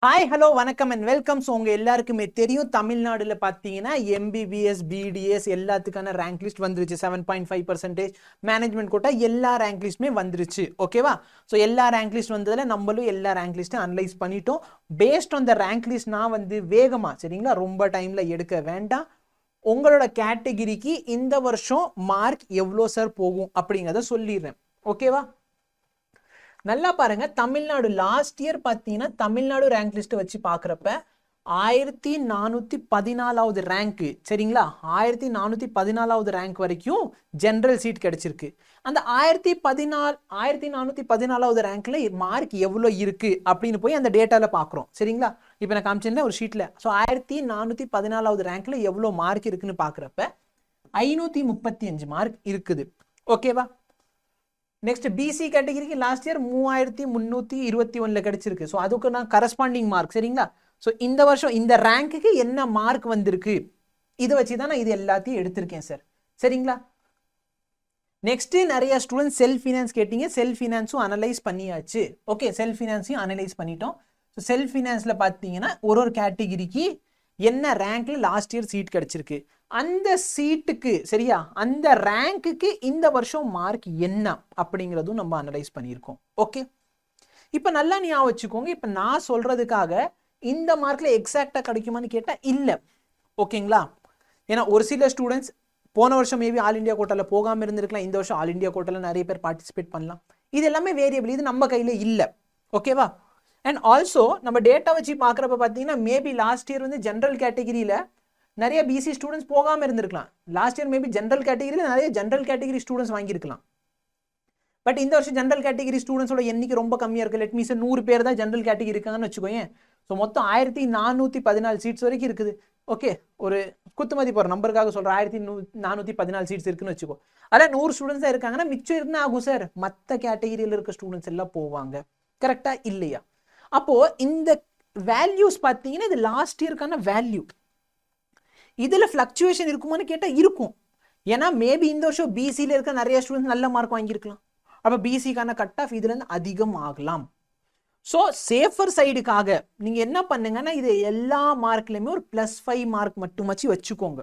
Hi hello வணக்கம் and welcome. So உங்கள் எல்லாருக்குமே தெரியும் தமிழ்நாடுல பார்த்தீங்கன்னா எம்பிபிஎஸ் பிடிஎஸ் எல்லாத்துக்கான ரேங்க் லிஸ்ட் வந்துருச்சு. 7.5% மேனேஜ்மெண்ட் கோட்டா எல்லா ரேங்க் லிஸ்ட்டுமே வந்துருச்சு. ஓகேவா? ஸோ எல்லா ரேங்க் லிஸ்ட் வந்ததில் நம்மளும் எல்லா ரேங்க் லிஸ்ட்டும் அனலைஸ் பண்ணிட்டோம். Based on the rank list நான் வேகமாக சரிங்களா ரொம்ப டைமில் எடுக்க வேண்டாம். உங்களோட கேட்டகிரிக்கு இந்த வருஷம் மார்க் எவ்வளோ சார் போகும் அப்படிங்கிறத சொல்லிடுறேன். ஓகேவா? நல்லா பாருங்க, தமிழ்நாடு லாஸ்ட் இயர் பார்த்தீங்கன்னா தமிழ்நாடு ரேங்க் லிஸ்ட் வச்சு பார்க்குறப்ப 1414வது ரேங்க் சரிங்களா. 1414வது ரேங்க் வரைக்கும் ஜென்ரல் சீட் கிடைச்சிருக்கு. அந்த 1414வது ரேங்க்ல மார்க் எவ்வளோ இருக்கு அப்படின்னு போய் அந்த டேட்டாவில் பார்க்குறோம் சரிங்களா. இப்போ நான் காமிச்சேன் ஒரு ஷீட்டில். ஸோ 1414வது ரேங்க்ல எவ்வளோ மார்க் இருக்குன்னு பார்க்குறப்ப 535 மார்க் இருக்குது. ஓகேவா? நெக்ஸ்ட் பிசி கேட்டகரிக்கு லாஸ்ட் இயர் 3321 கிடைச்சிருக்கு. ஸோ அதுக்கு நான் கரஸ்பாண்டிங் மார்க் சரிங்களா. ஸோ இந்த வருஷம் இந்த ரேங்க்குக்கு என்ன மார்க் வந்திருக்கு இதை வச்சு தான் நான் இது எல்லாத்தையும் எடுத்திருக்கேன் சார் சரிங்களா. நெக்ஸ்ட் நிறைய ஸ்டூடெண்ட் செல்ஃப் ஃபினான்ஸ் கேட்டீங்க. செல்ஃப் ஃபினான்ஸும் அனலைஸ் பண்ணியாச்சு. ஓகே, செல்ஃப் ஃபினான்ஸையும் அனலைஸ் பண்ணிட்டோம். ஸோ செல்ஃப் ஃபினான்ஸில் பார்த்தீங்கன்னா ஒரு கேட்டகிரிக்கு என்ன ரேங்க்ல லாஸ்ட் இயர் சீட் கிடைச்சிருக்கு, அந்த சீட்டுக்கு சரியா அந்த ரேங்க்குக்கு இந்த வருஷம் மார்க் என்ன அப்படிங்கிறதும் நம்ம அனலைஸ் பண்ணியிருக்கோம். ஓகே, இப்போ நல்லா ஞாபகம் வச்சுக்கோங்க. இப்போ நான் சொல்றதுக்காக இந்த மார்க்ல எக்ஸாக்டா கிடைக்குமான்னு கேட்டா இல்லை. ஓகேங்களா? ஏன்னா ஒரு சில ஸ்டூடெண்ட்ஸ் போன வருஷம் மேபி ஆல் இண்டியா கோட்டால போகாமல் இருந்திருக்கலாம். இந்த வருஷம் ஆல் இண்டியா கோட்டால நிறைய பேர் பார்ட்டிசிபேட் பண்ணலாம். இது எல்லாமே வேரியபிள், இது நம்ம கையில இல்லை. ஓகேவா? அண்ட் ஆல்சோ நம்ம டேட்டா வச்சு பார்க்குறப்ப பார்த்தீங்கன்னா மேபி லாஸ்ட் இயர் ஜென்ரல் கேட்டகிரியில் நிறைய பிசி ஸ்டூடெண்ட்ஸ் போகாமல் இருந்திருக்கலாம். லாஸ்ட் இயர் மேபி ஜென்ரல் கேட்டகிரியில் நிறைய ஜென்ரல் கேட்டகிரி ஸ்டூடெண்ட்ஸ் வாங்கியிருக்கலாம். பட் இந்த வருஷம் ஜென்ரல் கேட்டகிரி ஸ்டூடெண்ட்ஸோட எண்ணிக்கை ரொம்ப கம்மியாக இருக்குது. லெட் மீன்ஸ் 100 பேர் தான் ஜென்ரல் கேட்டகிரி இருக்காங்கன்னு வச்சுக்கோங்க. ஸோ மொத்தம் 1414 சீட்ஸ் வரைக்கும் இருக்குது. ஓகே, ஒரு குத்துமதி போகிற நம்பருக்காக சொல்கிறேன், 1414 சீட்ஸ் இருக்குன்னு வச்சுக்கோ. அதில் 100 ஸ்டூடெண்ட்ஸ் தான் இருக்காங்கன்னா மிச்சம் இருந்தால் ஆகும் சார், மற்ற கேட்டகிரியில் இருக்க ஸ்டூடெண்ட்ஸ் எல்லாம் போவாங்க. கரெக்டா இல்லையா? அப்போ இந்த வேல்யூஸ் பார்த்தீங்கன்னா இது லாஸ்ட் இயருக்கான வேல்யூ. இதுல ஃபிளக்சுவேஷன் இருக்குமான்னு கேட்டா இருக்கும். ஏன்னா மேபி இந்த வருஷம் பிசியில் இருக்க நிறைய ஸ்டூடெண்ட்ஸ் நல்ல மார்க் வாங்கியிருக்கலாம். அப்போ பிசிக்கான கட் ஆஃப் இதுல இருந்து அதிகம் ஆகலாம். ஸோ சேஃபர் சைடுக்காக நீங்க என்ன பண்ணுங்கன்னா இது எல்லா மார்க்லையுமே ஒரு +5 மார்க் மட்டும் வச்சுக்கோங்க.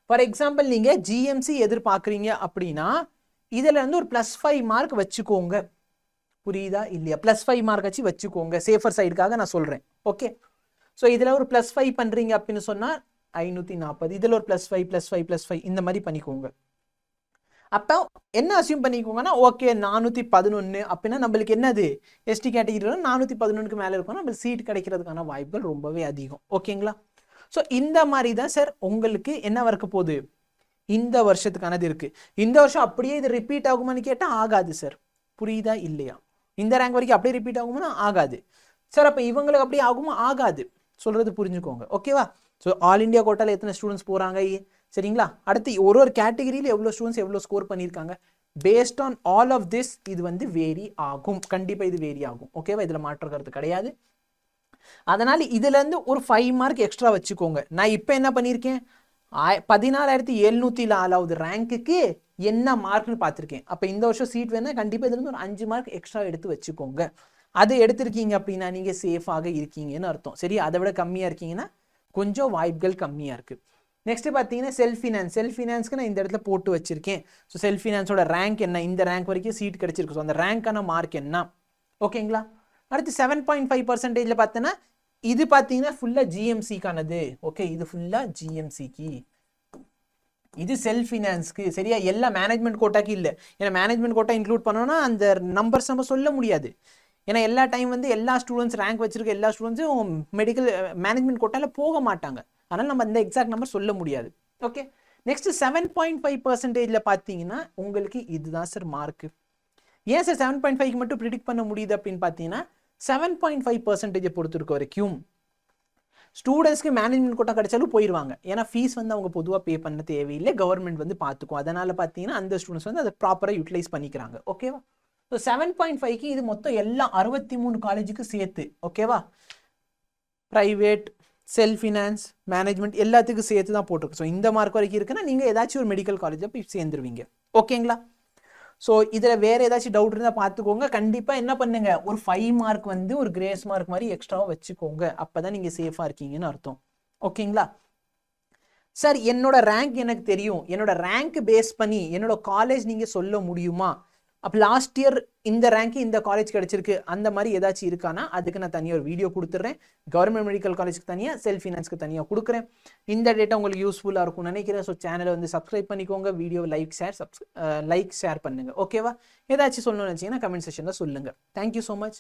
ஃபார் எக்ஸாம்பிள் நீங்க ஜிஎம்சி எதிர்பார்க்குறீங்க அப்படின்னா இதுல இருந்து ஒரு +5 மார்க் வச்சுக்கோங்க. புரியுதா இல்லையா? +5 மார்க் வச்சுக்கோங்க சேஃபர் சைடுக்காக நான் சொல்றேன். ஓகே, ஸோ இதுல ஒரு +5 பண்றீங்க அப்படின்னு சொன்னா 540, இதுல ஒரு +5 இந்த மாதிரி பண்ணிக்கோங்க. அப்போ என்ன அசியூம் பண்ணிக்கோங்கன்னா ஓகே 411 அப்படின்னா நம்மளுக்கு என்னது எஸ்டி கேட்டகிரி 411க்கு மேலே இருக்கும், நம்மளுக்கு சீட் கிடைக்கிறதுக்கான வாய்ப்புகள் ரொம்பவே அதிகம். ஓகேங்களா? ஸோ இந்த மாதிரி தான் சார் உங்களுக்கு என்ன இருக்க போகுது இந்த வருஷத்துக்கானது இருக்கு. இந்த வருஷம் அப்படியே இது ரிப்பீட் ஆகுமான்னு கேட்டால் ஆகாது சார். புரியுதா இல்லையா? இந்த ரேங்க் வரைக்கும் அப்படியே ரிப்பீட் ஆகும்னா ஆகாது சார். அப்போ இவங்களுக்கு அப்படியே ஆகுமா? ஆகாது. சொல்றது புரிஞ்சுக்கோங்க. ஓகேவா? ஸோ ஆல் இண்டியா கோட்டால எத்தனை ஸ்டூடெண்ட்ஸ் போறாங்க சரிங்களா. அடுத்து ஒரு கேட்டகிரியில் எவ்வளோ ஸ்டூடெண்ட்ஸ் எவ்வளோ ஸ்கோர் பண்ணியிருக்காங்க, based on all of this இது வேரி ஆகும். கண்டிப்பாக இது வேரி ஆகும். ஓகேவா? இதில் மாற்றுக்கிறது கிடையாது. அதனால இதுல இருந்து ஒரு 5 மார்க் எக்ஸ்ட்ரா வச்சுக்கோங்க. நான் இப்போ என்ன பண்ணியிருக்கேன், 14704வது ரேங்க்குக்கு என்ன மார்க்னு பார்த்துருக்கேன். அப்போ இந்த வருஷம் சீட் வேணா கண்டிப்பாக இதுல இருந்து ஒரு 5 மார்க் எக்ஸ்ட்ரா எடுத்து வச்சுக்கோங்க. அது எடுத்திருக்கீங்க அப்படின்னா நீங்க சேஃபாக இருக்கீங்கன்னு அர்த்தம். சரி, அதை விட கம்மியா இருக்கீங்கன்னா கொஞ்சம் வாய்ப்புகள் கம்மியா இருக்கு. நெக்ஸ்ட் பார்த்தீங்கன்னா செல்ஃப் ஃபினான்ஸ். செல்ஃப் ஃபினான்ஸ்க்கு நான் இந்த இடத்துல போட்டு வச்சிருக்கேன். ஸோ செல்ஃப் ஃபினான்ஸோட ரேங்க் என்ன, இந்த ரேங்க் வரைக்கும் சீட் கிடைச்சிருக்கு. ஸோ அந்த ரேங்க்கான மார்க் என்ன? ஓகேங்களா? அடுத்து 7.5% பார்த்தோன்னா இது பார்த்தீங்கன்னா ஃபுல்லா ஜிஎம்சிக்கானது. ஓகே, இது ஃபுல்லா ஜிஎம்சிக்கு, இது செல்ஃப் ஃபினான்ஸ்க்கு. சரியா? எல்லா மேனேஜ்மெண்ட் கோட்டாக்கு இல்லை. ஏன்னா மேனேஜ்மெண்ட் கோட்டா இன்க்ளூட் பண்ணோம்னா அந்த நம்பர்ஸ் நம்ம சொல்ல முடியாது. ஏன்னா எல்லா டைம் எல்லா ஸ்டூடெண்ட்ஸ் ரேங்க் வச்சிருக்க எல்லா ஸ்டூடெண்ட்ஸும் மெடிக்கல் மேனேஜ்மெண்ட் கோட்டால போக மாட்டாங்க. அதனால நம்ம இந்த எக்ஸாக்ட் நம்பர் சொல்ல முடியாது. ஓகே, நெக்ஸ்ட் 7.5% பார்த்தீங்கன்னா உங்களுக்கு இதுதான் சார் மார்க். ஏன் சார் 7.5 மட்டும் ப்ரிடிக்ட் பண்ண முடியுது அப்படின்னு பார்த்தீங்கன்னா 7.5% பொறுத்திருக்க வரைக்கும் ஸ்டூடெண்ட்ஸ்க்கு மேனேஜ்மெண்ட் கோட்டா கிடைச்சாலும் போயிடுவாங்க. ஏன்னா ஃபீஸ் அவங்க பொதுவாக பே பண்ண தேவையில்லை, கவர்மெண்ட் பார்த்துக்கும். அதனால பார்த்தீங்கன்னா அந்த ஸ்டூடெண்ட்ஸ் அதை ப்ராப்பராக யூட்டிலைஸ் பண்ணிக்கிறாங்க. ஓகேவா? ஸோ 7.5க்கு இது மொத்தம் எல்லா 63 காலேஜுக்கு சேர்த்து. ஓகேவா? ப்ரைவேட், செல்ஃப் ஃபினான்ஸ், மேனேஜ்மெண்ட் எல்லாத்துக்கும் சேர்த்து தான் போட்டிருக்கு. ஸோ இந்த மார்க் வரைக்கும் இருக்குன்னா நீங்கள் ஏதாச்சும் ஒரு மெடிக்கல் காலேஜில் போய் சேர்ந்துருவீங்க. ஓகேங்களா? ஸோ இதில் வேறு ஏதாச்சும் டவுட் இருந்தால் பார்த்துக்கோங்க. கண்டிப்பாக என்ன பண்ணுங்க, ஒரு 5 மார்க் வந்து ஒரு கிரேஸ் மார்க் மாதிரி எக்ஸ்ட்ராவாக வச்சுக்கோங்க. அப்போ தான் நீங்கள் சேஃபாக இருக்கீங்கன்னு அர்த்தம். ஓகேங்களா? சார் என்னோட ரேங்க் எனக்கு தெரியும், என்னோட ரேங்க் பேஸ் பண்ணி என்னோட காலேஜ் நீங்கள் சொல்ல முடியுமா? அப்போ லாஸ்ட் இயர் இந்த ரேங்க் இந்த காலேஜ் கிடைச்சிருக்கு அந்த மாதிரி ஏதாச்சும் இருக்கானா, அதுக்கு நான் தனியாக ஒரு வீடியோ கொடுத்துட்றேன். கவர்மெண்ட் மெடிக்கல் காலேஜ்க்கு தனியாக, செல்ஃப் ஃபினான்ஸ்க்கு தனியாக கொடுக்குறேன். இந்த டேட்டா உங்களுக்கு யூஸ்ஃபுல்லாக இருக்கும்னு நினைக்கிறேன். ஸோ சேனலை வந்து சப்ஸ்கிரைப் பண்ணிக்கோங்க, வீடியோ லைக் ஷேர் பண்ணுங்கள். ஓகேவா? ஏதாச்சும் சொல்லணும்னு நினச்சிங்கன்னா கமெண்ட் செக்ஷனில் சொல்லுங்கள். Thank you so much.